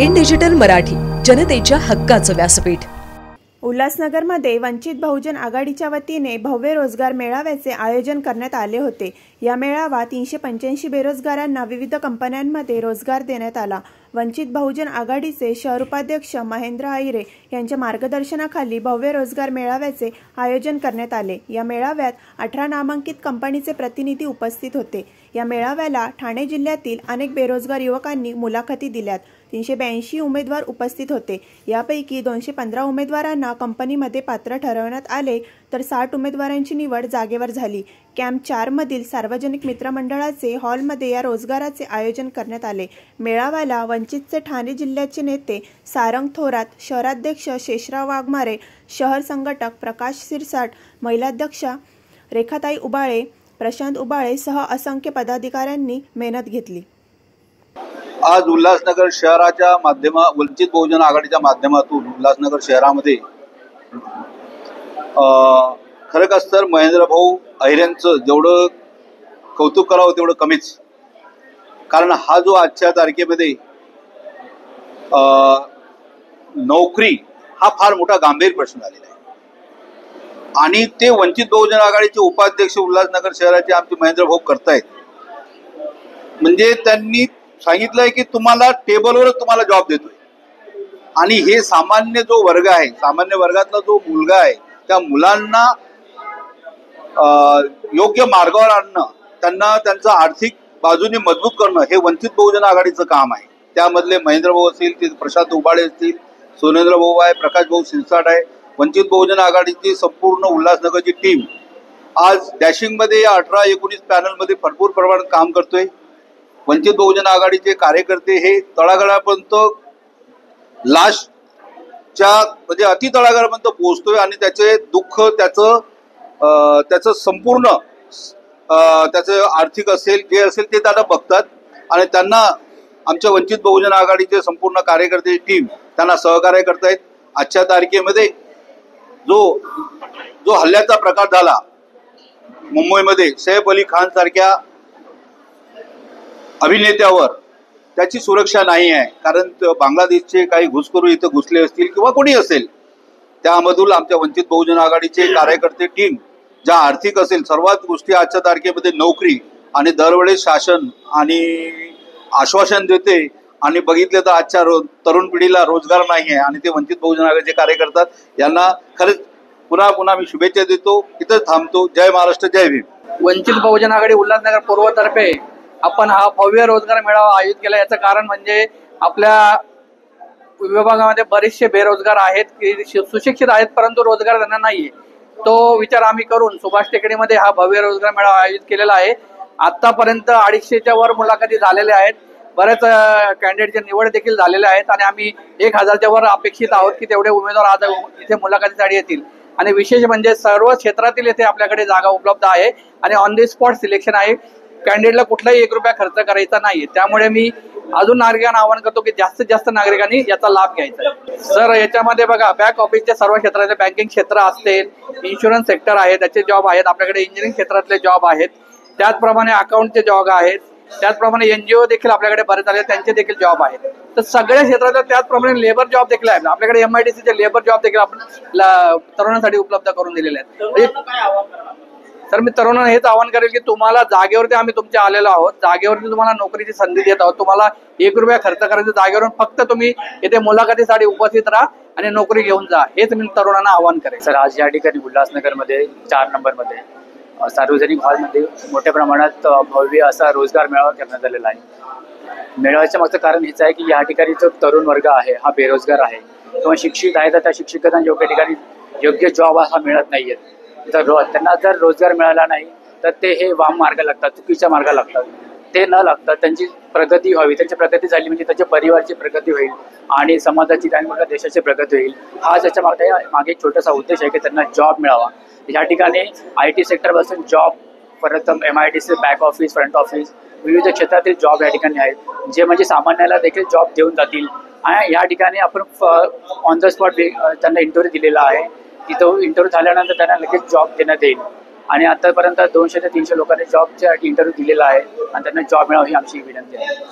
In digital Marathi, जनतेच्या हक्काचं व्यासपीठ। उल्हासनगरमध्ये वंचित बहुजन आघाडीच्या वतीने भव्य रोजगार मेळाव्याचे आयोजन करण्यात आले होते। या मेळावा 385 बेरोजगारांना विविध कंपन्यांमध्ये रोजगार देण्यात आला। वंचित बहुजन आघाडीचे शहर उपाध्यक्ष महेंद्र आहिरे यांच्या मार्गदर्शनाखाली भव्य रोजगार मेळाव्याचे आयोजन करण्यात आले। या मेळाव्यात 18 नामांकित कंपनीचे प्रतिनिधी उपस्थित होते। या मेळाव्याला ठाणे जिल्ह्यातील अनेक बेरोजगार युवकांनी मुलाखती दिल्यात। 382 उमेदवार उपस्थित होते। यापैकी 215 उमेदवारांना कंपनीमध्ये पात्र ठरवण्यात आले, तर 60 उमेदवारांची निवड जागेवर झाली। कॅम्प 4 मधील सार्वजनिक मित्रमंडळाचे हॉलमध्ये या रोजगाराचे आयोजन करण्यात आले। मेळाव्याला वंचितचे ठाणे जिल्ह्याचे नेते सारंग थोरात, शहराध्यक्ष शेषराव वाघमारे, शहर संघटक प्रकाश सिरसाट, महिलाध्यक्षा रेखाताई उबाळे, प्रशांत उबाळे सह असंख्य पदाधिकाऱ्यांनी मेहनत घेतली। आज उल्हासनगर शहराच्या वंचित बहुजन आघाडीच्या माध्यमातून उल्हासनगर शहरामध्ये खरं कसं तर महेंद्र भाऊ अहिरेंचं जेवढं कौतुक करावं तेवढं कमीच। कारण हा जो आजच्या तारखेमध्ये नोकरी हा फार मोठा गंभीर प्रश्न झालेला आहे आणि ते वंचित बहुजन आघाडीचे उपाध्यक्ष उल्हासनगर शहराचे आमचे महेंद्र भाऊ करतायत। म्हणजे त्यांनी सांगितलंय की तुम्हाला टेबलवरच तुम्हाला जॉब देतोय आणि हे सामान्य जो वर्ग आहे, सामान्य वर्गातला जो मुलगा आहे, त्या मुलांना योग्य मार्गावर आणणं, त्यांना त्यांचं आर्थिक बाजूने मजबूत करणं हे वंचित बहुजन आघाडीचं काम आहे। त्यामधले महेंद्र भाऊ असतील, ते प्रशांत उबाळे असतील, सोनेंद्र भाऊ आहे, प्रकाश भाऊ सिरसाट आहे, वंचित बहुजन आघाडीची संपूर्ण उल्हासनगरची टीम आज डॅशिंगमध्ये या 18-19 पॅनलमध्ये भरपूर प्रमाणात काम करतोय। वंचित बहुजन आघाडीचे कार्यकर्ते हे तळागाळापर्यंत लास्टच्या म्हणजे अति तळागाळापर्यंत पोहोचतोय आणि त्याचे दुःख, त्याचं संपूर्ण त्याचं आर्थिक असेल जे असेल ते त्यांना बघतात आणि त्यांना आमच्या वंचित बहुजन आघाडीचे संपूर्ण कार्यकर्ते टीम त्यांना सहकार्य करतायत। आजच्या तारखेमध्ये जो हल्ल्याचा प्रकार झाला मुंबईमध्ये सैफ अली खान सारख्या अभिनेत्यावर, त्याची सुरक्षा नाही आहे। कारण बांगलादेशचे काही घुसखोर इथं घुसले असतील किंवा कोणी असेल, त्यामधून आमच्या वंचित बहुजन आघाडीचे कार्यकर्ते टीम ज्या आर्थिक असेल सर्वात गोष्टी आजच्या तारखेमध्ये नोकरी आणि दरवेळेस शासन आणि आश्वासन देते आणि बघितले तर आजच्या तरुण पिढीला रोजगार नाही आहे आणि ते वंचित बहुजन आघाडीचे कार्य करतात। यांना खरंच पुन्हा मी शुभेच्छा देतो। इथंच थांबतो। जय महाराष्ट्र, जय भीम। वंचित बहुजन आघाडी उल्हासनगर पूर्वतर्फे आपण हा भव्य रोजगार मेळावा आयोजित केला। याचं कारण म्हणजे आपल्या विभागामध्ये बरेचसे बेरोजगार आहेत की सुशिक्षित आहेत, परंतु रोजगार त्यांना नाहीये। तो विचार आम्ही करून सुभाष टेकडीमध्ये हा भव्य रोजगार मेळावा आयोजित केलेला आहे। आतापर्यंत 250च्या वर मुलाखती झालेल्या आहेत, बऱ्याच कॅन्डिडेटची निवड देखील झालेल्या आहेत आणि आम्ही 1000च्या वर अपेक्षित आहोत की तेवढे उमेदवार आज इथे मुलाखतीसाठी येतील। आणि विशेष म्हणजे सर्व क्षेत्रातील येथे आपल्याकडे जागा उपलब्ध आहे आणि ऑन द स्पॉट सिलेक्शन आहे। कॅन्डिडेटला कुठलाही 1 रुपया खर्च करायचा नाहीये। त्यामुळे मी अजून नागरिकांना आवाहन करतो की जास्तीत जास्त नागरिकांनी याचा लाभ घ्यायचा। सर, याच्यामध्ये बघा बॅक ऑफिसच्या सर्व क्षेत्राचे बँकिंग क्षेत्र असतील, इन्शुरन्स सेक्टर आहे त्याचे जॉब आहेत, आपल्याकडे इंजिनिअरिंग क्षेत्रातले जॉब आहेत, त्याचप्रमाणे अकाउंटचे जॉब आहेत, त्याचप्रमाणे एनजीओ देखील आपल्याकडे बरेच आले त्यांचे देखील जॉब आहेत। तर सगळ्या क्षेत्रातले त्याचप्रमाणे लेबर जॉब देखील आहेत। आपल्याकडे MIDCचे लेबर जॉब देखील आपण तरुणांसाठी उपलब्ध करून दिलेले आहेत। तर मी तरुणांना हेच आवाहन करेल की तुम्हाला जागेवरती आम्ही तुमच्या आलेलो आहोत, जागेवरती तुम्हाला नोकरीची संधी देत आहोत। तुम्हाला 1 रुपया खर्च करायचं जागेवरून, फक्त तुम्ही येथे मुलाखतीसाठी उपस्थित राहा आणि नोकरी घेऊन जा, हेच मी तरुणांना आवाहन करेल। सर, आज या ठिकाणी उल्हासनगरमध्ये 4 नंबरमध्ये सार्वजनिक हॉलमध्ये मोठ्या प्रमाणात भव्य असा रोजगार मेळावा करण्यात आलेला आहे। मेळाव्याच्या मागचं कारण हेच आहे की या ठिकाणी जो तरुण वर्ग आहे हा बेरोजगार आहे किंवा शिक्षित आहे, तर त्या शिक्षकांना योग्य ठिकाणी योग्य जॉब हा मिळत नाहीये। तर त्यांना जर रोजगार मिळाला नाही तर ते हे वाम मार्ग लागतात, चुकीच्या मार्ग लागतात। ते न लागतात त्यांची प्रगती व्हावी, त्यांची प्रगती झाली म्हणजे त्यांच्या परिवाराची प्रगती होईल आणि समाजाची आणि मोठ्या देशाची प्रगती होईल। हा त्याच्या मागे एक छोटासा उद्देश आहे की त्यांना जॉब मिळावा। या ठिकाणी IT सेक्टरपासून जॉब, परत MIDC back office, front office, विविध क्षेत्रातील जॉब या ठिकाणी आहेत, जे म्हणजे सामान्याला देखील जॉब देऊन जातील। आणि या ठिकाणी आपण ऑन द स्पॉट त्यांना इंटरव्ह्यू दिलेला आहे। तिथं इंटरव्ह्यू झाल्यानंतर त्यांना लगेच जॉब देण्यात येईल आणि आतापर्यंत 200 ते 300 लोकांनी जॉबच्या इंटरव्ह्यू दिलेला आहे आणि त्यांना जॉब मिळावा ही आमची विनंती आहे।